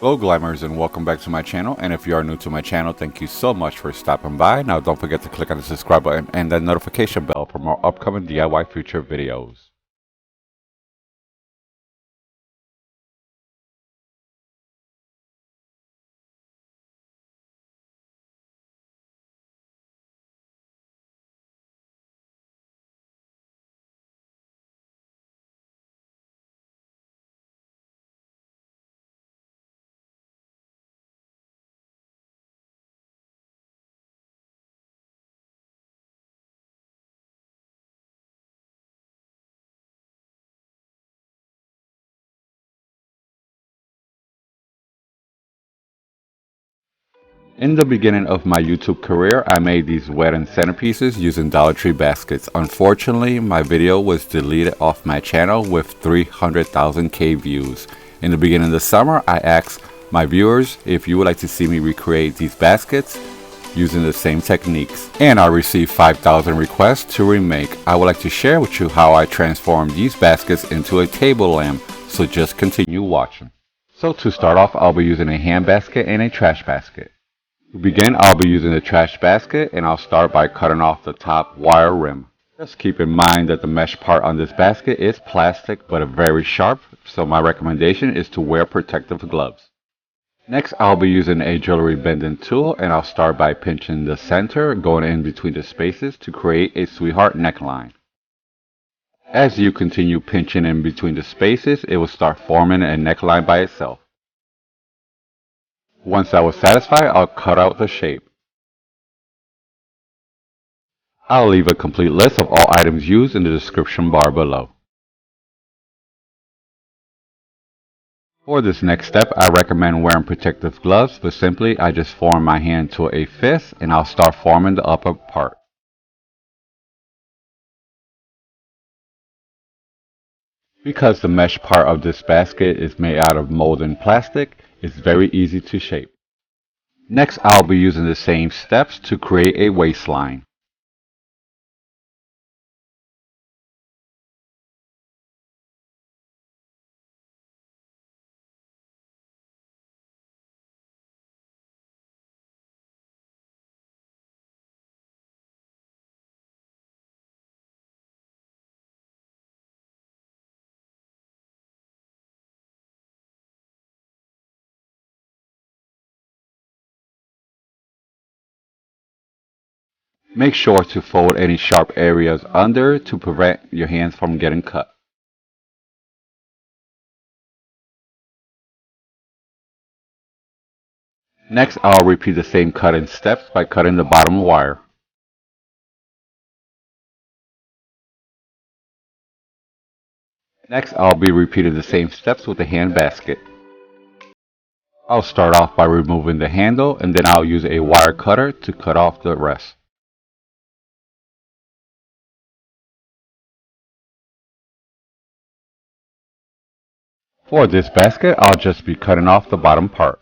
Hello Glamours and welcome back to my channel, and if you are new to my channel, thank you so much for stopping by. Now don't forget to click on the subscribe button and the notification bell for more upcoming DIY future videos. In the beginning of my YouTube career, I made these wedding centerpieces using Dollar Tree baskets. Unfortunately, my video was deleted off my channel with 300,000 views. In the beginning of the summer, I asked my viewers if you would like to see me recreate these baskets using the same techniques, and I received 5,000 requests to remake. I would like to share with you how I transformed these baskets into a table lamp, so just continue watching. So to start off, I'll be using a hand basket and a trash basket. To begin, I'll be using the trash basket, and I'll start by cutting off the top wire rim. Just keep in mind that the mesh part on this basket is plastic but very sharp, so my recommendation is to wear protective gloves. Next, I'll be using a jewelry bending tool, and I'll start by pinching the center, going in between the spaces to create a sweetheart neckline. As you continue pinching in between the spaces, it will start forming a neckline by itself. Once I was satisfied, I'll cut out the shape. I'll leave a complete list of all items used in the description bar below. For this next step, I recommend wearing protective gloves, but simply I just form my hand to a fist and I'll start forming the upper part. Because the mesh part of this basket is made out of molded plastic, it's very easy to shape. Next, I'll be using the same steps to create a waistline. Make sure to fold any sharp areas under to prevent your hands from getting cut. Next, I'll repeat the same cutting steps by cutting the bottom wire. Next, I'll be repeating the same steps with the hand basket. I'll start off by removing the handle, and then I'll use a wire cutter to cut off the rest. For this basket, I'll just be cutting off the bottom part.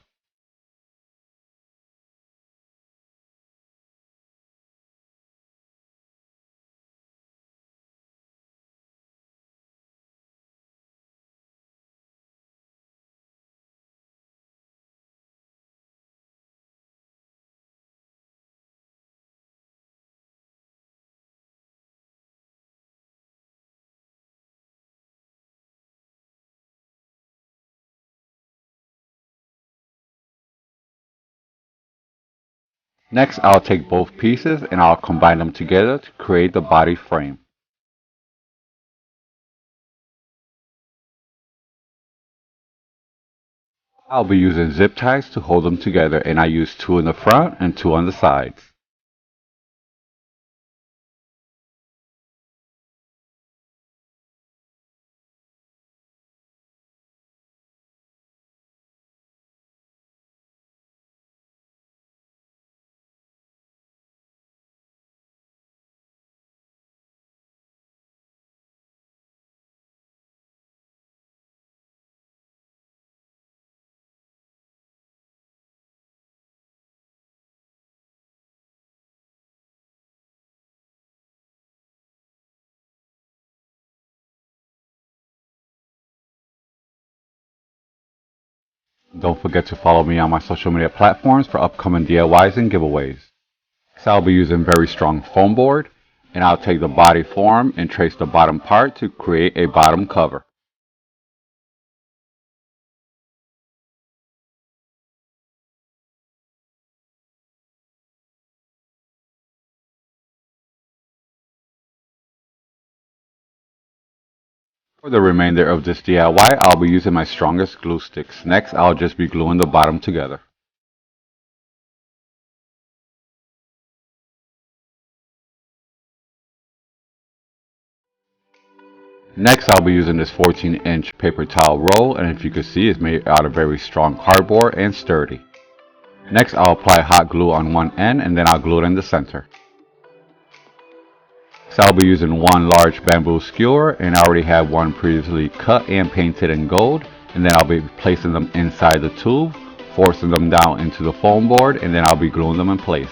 Next, I'll take both pieces and I'll combine them together to create the body frame. I'll be using zip ties to hold them together, and I use 2 in the front and 2 on the sides. Don't forget to follow me on my social media platforms for upcoming DIYs and giveaways. So I'll be using very strong foam board, and I'll take the body form and trace the bottom part to create a bottom cover. For the remainder of this DIY, I'll be using my strongest glue sticks. Next, I'll just be gluing the bottom together. Next, I'll be using this 14-inch paper towel roll, and if you can see, it's made out of very strong cardboard and sturdy. Next, I'll apply hot glue on one end, and then I'll glue it in the center. So I'll be using one large bamboo skewer, and I already have one previously cut and painted in gold, and then I'll be placing them inside the tube, forcing them down into the foam board, and then I'll be gluing them in place.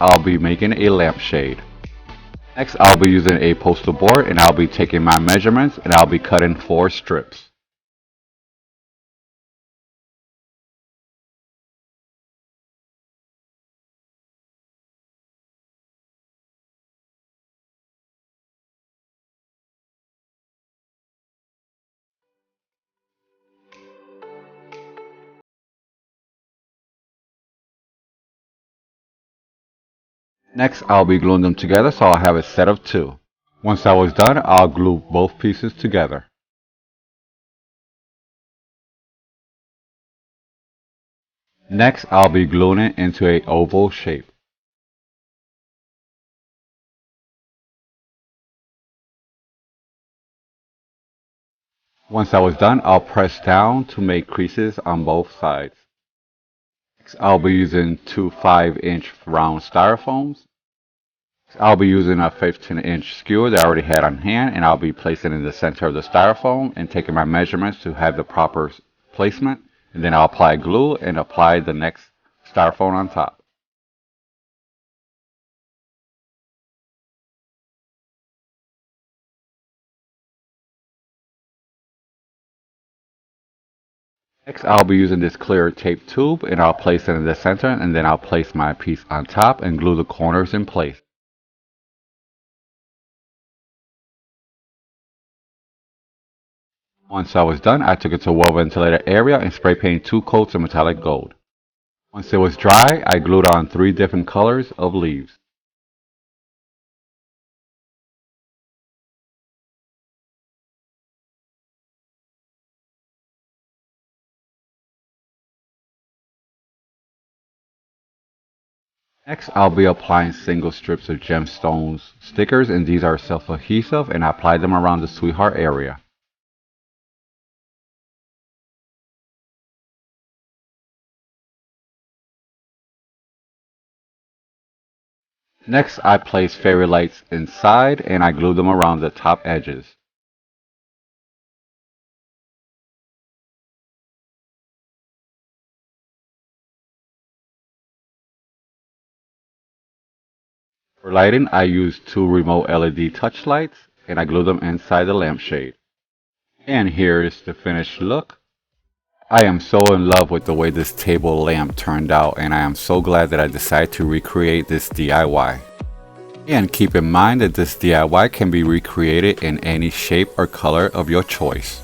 I'll be making a lampshade. Next, I'll be using a poster board, and I'll be taking my measurements, and I'll be cutting 4 strips. Next, I'll be gluing them together so I'll have a set of 2. Once I was done, I'll glue both pieces together. Next, I'll be gluing it into an oval shape. Once I was done, I'll press down to make creases on both sides. Next, I'll be using 2 5-inch round styrofoams. I'll be using a 15-inch skewer that I already had on hand, and I'll be placing it in the center of the styrofoam and taking my measurements to have the proper placement. And then I'll apply glue and apply the next styrofoam on top. Next, I'll be using this clear tape tube, and I'll place it in the center, and then I'll place my piece on top and glue the corners in place. Once I was done, I took it to a well-ventilated area and spray painted 2 coats of metallic gold. Once it was dry, I glued on 3 different colors of leaves. Next, I'll be applying single strips of gemstones stickers, and these are self-adhesive, and I apply them around the sweetheart area. Next, I place fairy lights inside and I glue them around the top edges. For lighting, I use two remote LED touch lights and I glue them inside the lampshade. And here is the finished look. I am so in love with the way this table lamp turned out, and I am so glad that I decided to recreate this DIY. And keep in mind that this DIY can be recreated in any shape or color of your choice.